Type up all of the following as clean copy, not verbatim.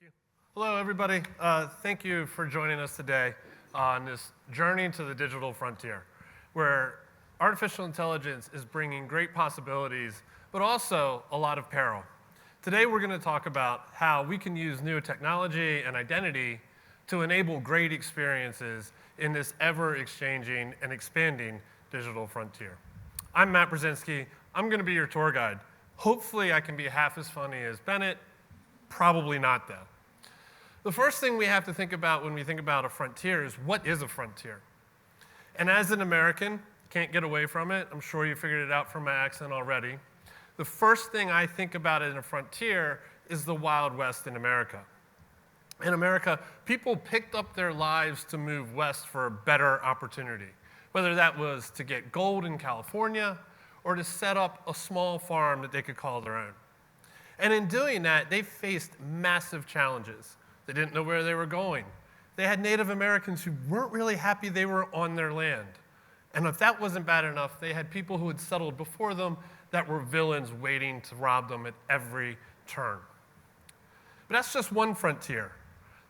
you. Hello, everybody. Thank you for joining us today on this journey to the digital frontier, where artificial intelligence is bringing great possibilities, but also a lot of peril. Today, we're going to talk about how we can use new technology and identity to enable great experiences in this ever-exchanging and expanding digital frontier. I'm Matt Berzinski. I'm going to be your tour guide. Hopefully, I can be half as funny as Bennett. Probably not, though. The first thing we have to think about when we think about a frontier is, what is a frontier? And as an American, can't get away from it. I'm sure you figured it out from my accent already. The first thing I think about in a frontier is the Wild West in America. In America, people picked up their lives to move west for a better opportunity, whether that was to get gold in California or to set up a small farm that they could call their own. And in doing that, they faced massive challenges. They didn't know where they were going. They had Native Americans who weren't really happy they were on their land. And if that wasn't bad enough, they had people who had settled before them that were villains waiting to rob them at every turn. But that's just one frontier.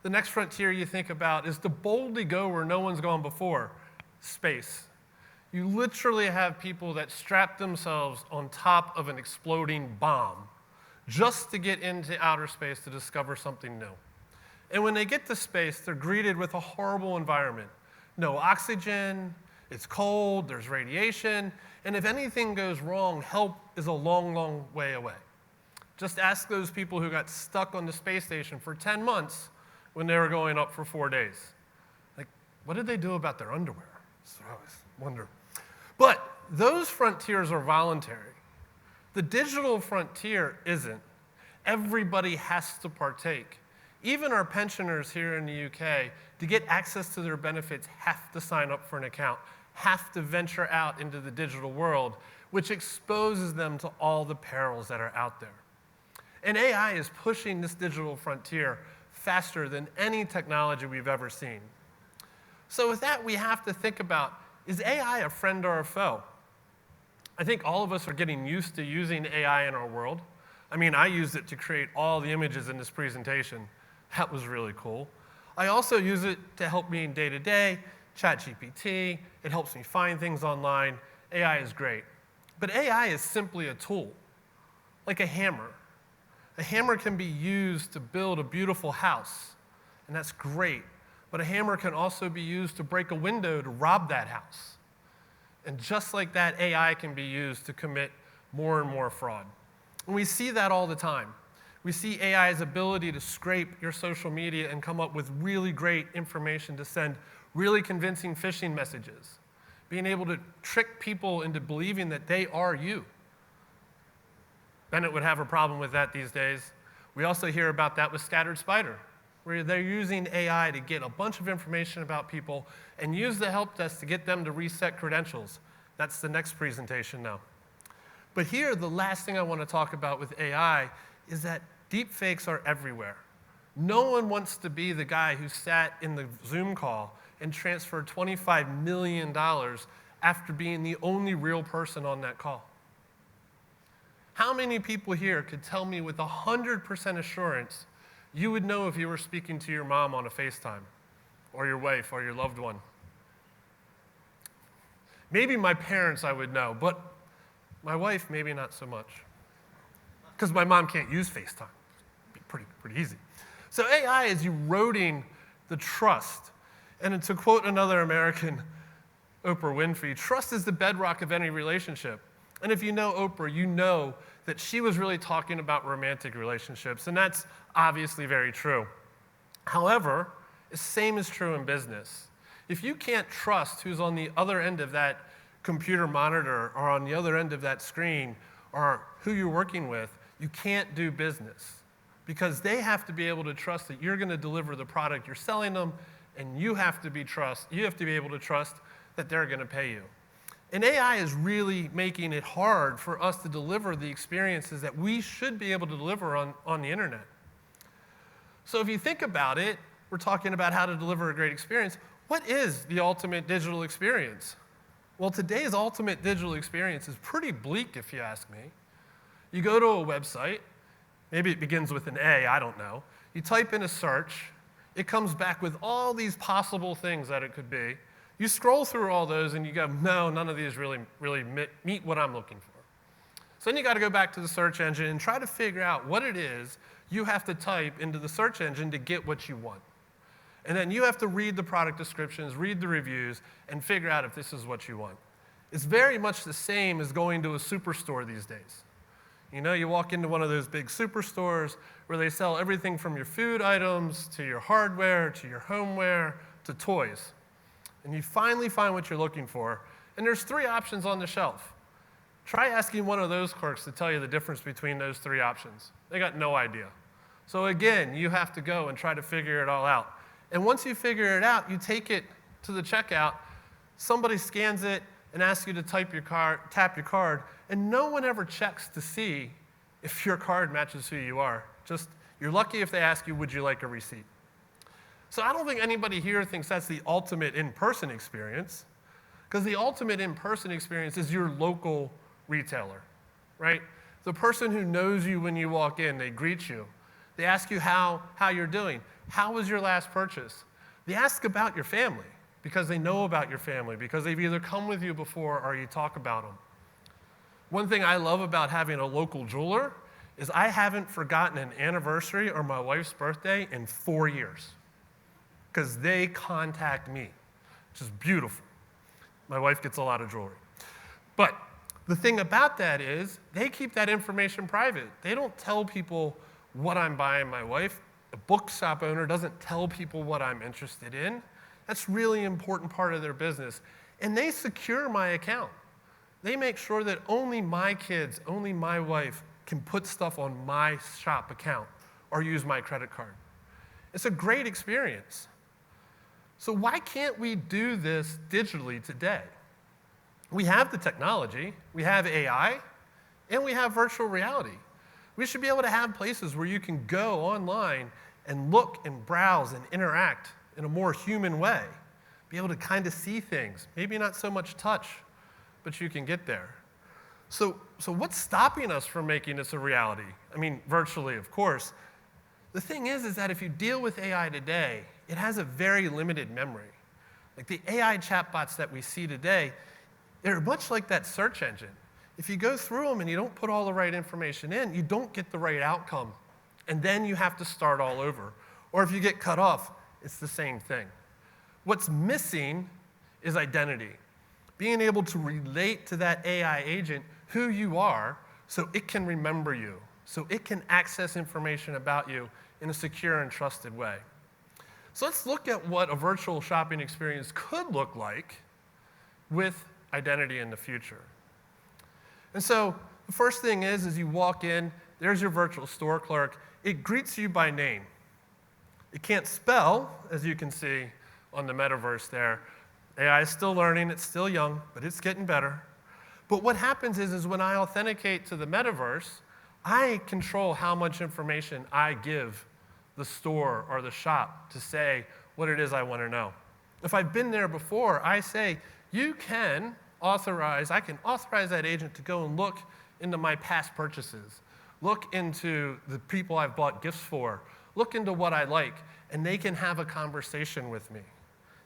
The next frontier you think about is to boldly go where no one's gone before: space. You literally have people that strap themselves on top of an exploding bomb just to get into outer space to discover something new. And when they get to space, they're greeted with a horrible environment. No oxygen, it's cold, there's radiation, and if anything goes wrong, help is a long, long way away. Just ask those people who got stuck on the space station for 10 months when they were going up for 4 days. Like, what did they do about their underwear? That's what I always wonder. But those frontiers are voluntary. The digital frontier isn't. Everybody has to partake. Even our pensioners here in the UK, to get access to their benefits, have to sign up for an account, have to venture out into the digital world, which exposes them to all the perils that are out there. And AI is pushing this digital frontier faster than any technology we've ever seen. So with that, we have to think about, is AI a friend or a foe? I think all of us are getting used to using AI in our world. I mean, I used it to create all the images in this presentation. That was really cool. I also use it to help me in day-to-day, ChatGPT. It helps me find things online. AI is great. But AI is simply a tool, like a hammer. A hammer can be used to build a beautiful house, and that's great. But a hammer can also be used to break a window to rob that house. And just like that, AI can be used to commit more and more fraud. And we see that all the time. We see AI's ability to scrape your social media and come up with really great information to send really convincing phishing messages, being able to trick people into believing that they are you. Bennett would have a problem with that these days. We also hear about that with Scattered Spider, where they're using AI to get a bunch of information about people and use the help desk to get them to reset credentials. That's the next presentation now. But here, the last thing I want to talk about with AI is that deepfakes are everywhere. No one wants to be the guy who sat in the Zoom call and transferred $25 million after being the only real person on that call. How many people here could tell me with 100% assurance you would know if you were speaking to your mom on a FaceTime, or your wife, or your loved one? Maybe my parents I would know, but my wife, maybe not so much. Because my mom can't use FaceTime. It'd be pretty easy. So AI is eroding the trust. And to quote another American, Oprah Winfrey, trust is the bedrock of any relationship. And if you know Oprah, you know that she was really talking about romantic relationships, and that's obviously very true. However, the same is true in business. If you can't trust who's on the other end of that computer monitor or on the other end of that screen or who you're working with, you can't do business, because they have to be able to trust that you're going to deliver the product you're selling them, and you have to be able to trust that they're going to pay you. And AI is really making it hard for us to deliver the experiences that we should be able to deliver on the internet. So if you think about it, we're talking about how to deliver a great experience. What is the ultimate digital experience? Well, today's ultimate digital experience is pretty bleak, if you ask me. You go to a website, maybe it begins with an A, I don't know. You type in a search. It comes back with all these possible things that it could be. You scroll through all those and you go, no, none of these really meet what I'm looking for. So then you got to go back to the search engine and try to figure out what it is you have to type into the search engine to get what you want. And then you have to read the product descriptions, read the reviews, and figure out if this is what you want. It's very much the same as going to a superstore these days. You know, you walk into one of those big superstores where they sell everything from your food items to your hardware to your homeware to toys. And you finally find what you're looking for, and there's 3 options on the shelf. Try asking one of those clerks to tell you the difference between those 3 options. They got no idea. So again, you have to go and try to figure it all out. And once you figure it out, you take it to the checkout, somebody scans it and asks you to tap your card, and no one ever checks to see if your card matches who you are. Just, you're lucky if they ask you, would you like a receipt? So I don't think anybody here thinks that's the ultimate in-person experience, because the ultimate in-person experience is your local retailer, right? The person who knows you when you walk in, they greet you. They ask you how you're doing. How was your last purchase? They ask about your family, because they know about your family, because they've either come with you before or you talk about them. One thing I love about having a local jeweler is I haven't forgotten an anniversary or my wife's birthday in 4 years, because they contact me, which is beautiful. My wife gets a lot of jewelry. But the thing about that is they keep that information private. They don't tell people what I'm buying my wife. A bookshop owner doesn't tell people what I'm interested in. That's really an important part of their business. And they secure my account. They make sure that only my kids, only my wife can put stuff on my shop account or use my credit card. It's a great experience. So why can't we do this digitally today? We have the technology, we have AI, and we have virtual reality. We should be able to have places where you can go online and look and browse and interact in a more human way, be able to kind of see things, maybe not so much touch, but you can get there. So what's stopping us from making this a reality? I mean, virtually, of course. The thing is that if you deal with AI today, it has a very limited memory. Like the AI chatbots that we see today, they're much like that search engine. If you go through them and you don't put all the right information in, you don't get the right outcome. And then you have to start all over. Or if you get cut off, it's the same thing. What's missing is identity. Being able to relate to that AI agent who you are so it can remember you, so it can access information about you in a secure and trusted way. So let's look at what a virtual shopping experience could look like with identity in the future. And so the first thing is you walk in, there's your virtual store clerk. It greets you by name. It can't spell, as you can see on the metaverse there. AI is still learning, it's still young, but it's getting better. But what happens is when I authenticate to the metaverse, I control how much information I give the store or the shop to say what it is I want to know. If I've been there before, I say, I can authorize that agent to go and look into my past purchases, look into the people I've bought gifts for, look into what I like, and they can have a conversation with me.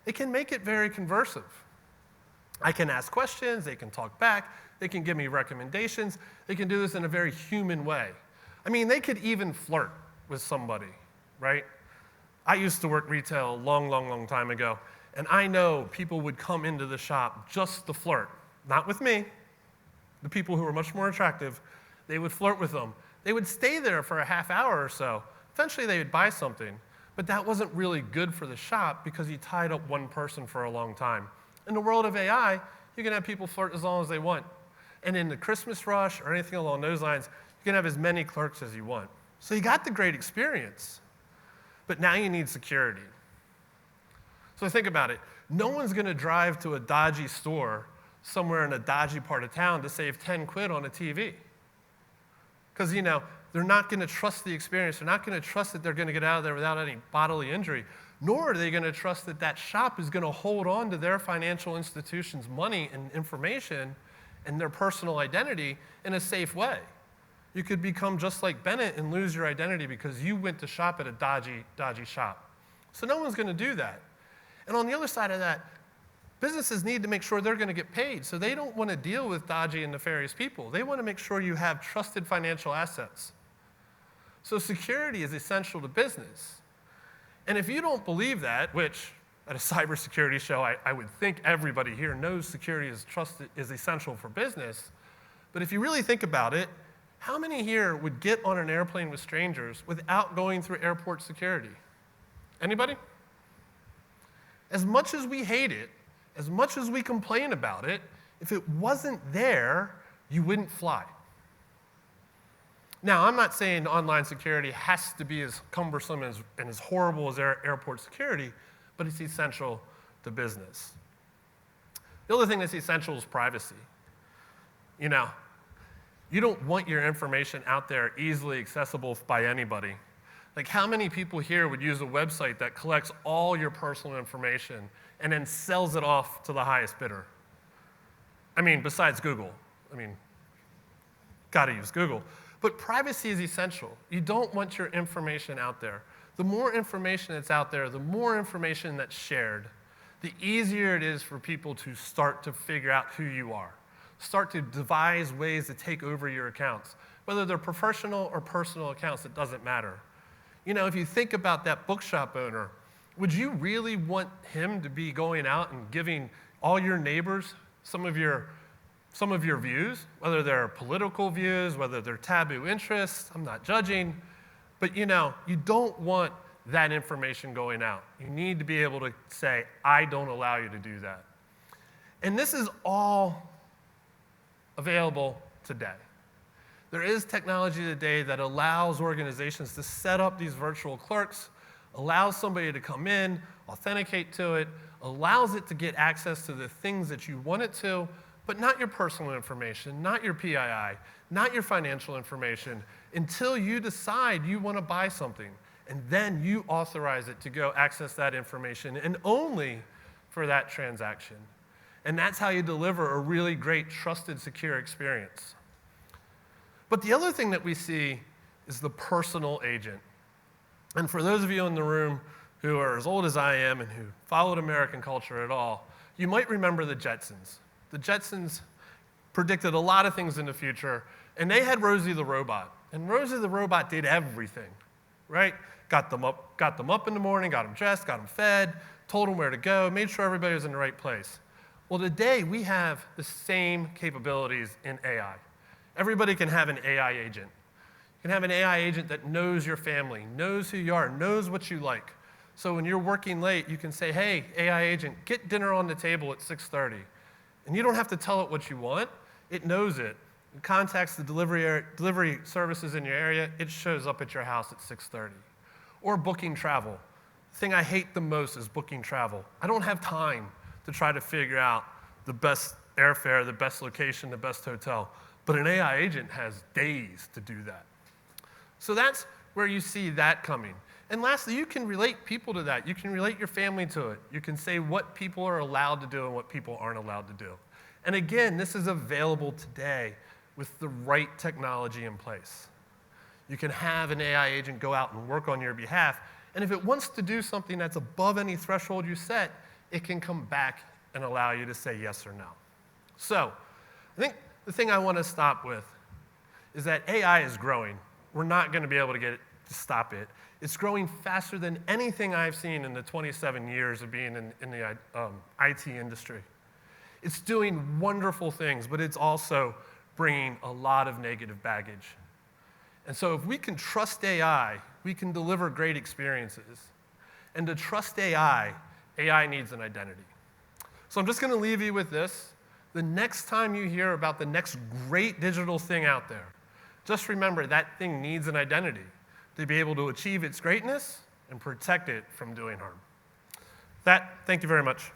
It can make it very conversive. I can ask questions, they can talk back, they can give me recommendations, they can do this in a very human way. I mean, they could even flirt with somebody, right? I used to work retail a long time ago, and I know people would come into the shop just to flirt. Not with me, the people who were much more attractive, they would flirt with them. They would stay there for a half hour or so. Eventually they would buy something, but that wasn't really good for the shop because you tied up one person for a long time. In the world of AI, you can have people flirt as long as they want. And in the Christmas rush or anything along those lines, you can have as many clerks as you want. So you got the great experience, but now you need security. So think about it. No one's going to drive to a dodgy store somewhere in a dodgy part of town to save 10 quid on a TV. Because, they're not going to trust the experience. They're not going to trust that they're going to get out of there without any bodily injury, nor are they going to trust that that shop is going to hold on to their financial institution's money and information and their personal identity in a safe way. You could become just like Bennett and lose your identity because you went to shop at a dodgy shop. So no one's going to do that. And on the other side of that, businesses need to make sure they're going to get paid. So they don't want to deal with dodgy and nefarious people. They want to make sure you have trusted financial assets. So security is essential to business. And if you don't believe that, which at a cybersecurity show, I would think everybody here knows security is essential for business. But if you really think about it, how many here would get on an airplane with strangers without going through airport security? Anybody? As much as we hate it, as much as we complain about it, if it wasn't there, you wouldn't fly. Now, I'm not saying online security has to be as cumbersome and as horrible as airport security, but it's essential to business. The other thing that's essential is privacy. You know, you don't want your information out there easily accessible by anybody. Like, how many people here would use a website that collects all your personal information and then sells it off to the highest bidder? I mean, besides Google. I mean, gotta use Google. But privacy is essential. You don't want your information out there. The more information that's out there, the more information that's shared, the easier it is for people to start to figure out who you are. Start to devise ways to take over your accounts. Whether they're professional or personal accounts, it doesn't matter. You know, if you think about that bookshop owner, would you really want him to be going out and giving all your neighbors some of your views, whether they're political views, whether they're taboo interests? I'm not judging, but you know, you don't want that information going out. You need to be able to say, I don't allow you to do that. And this is all available today. There is technology today that allows organizations to set up these virtual clerks, allows somebody to come in, authenticate to it, allows it to get access to the things that you want it to, but not your personal information, not your PII, not your financial information, until you decide you want to buy something. And then you authorize it to go access that information, and only for that transaction. And that's how you deliver a really great, trusted, secure experience. But the other thing that we see is the personal agent. And for those of you in the room who are as old as I am and who followed American culture at all, you might remember the Jetsons. The Jetsons predicted a lot of things in the future, and they had Rosie the robot. And Rosie the robot did everything, right? Got them up in the morning, got them dressed, got them fed, told them where to go, made sure everybody was in the right place. Well, today we have the same capabilities in AI. Everybody can have an AI agent. You can have an AI agent that knows your family, knows who you are, knows what you like. So when you're working late, you can say, hey, AI agent, get dinner on the table at 6:30. And you don't have to tell it what you want. It knows it. It contacts the delivery services in your area. It shows up at your house at 6:30. Or booking travel. The thing I hate the most is booking travel. I don't have time to try to figure out the best airfare, the best location, the best hotel. But an AI agent has days to do that. So that's where you see that coming. And lastly, you can relate people to that. You can relate your family to it. You can say what people are allowed to do and what people aren't allowed to do. And again, this is available today with the right technology in place. You can have an AI agent go out and work on your behalf. And if it wants to do something that's above any threshold you set, it can come back and allow you to say yes or no. So I think the thing I want to stop with is that AI is growing. We're not going to be able to get it to stop it. It's growing faster than anything I've seen in the 27 years of being in the IT industry. It's doing wonderful things, but it's also bringing a lot of negative baggage. And so if we can trust AI, we can deliver great experiences. And to trust AI, AI needs an identity. So I'm just going to leave you with this. The next time you hear about the next great digital thing out there, just remember that thing needs an identity to be able to achieve its greatness and protect it from doing harm. Thank you very much.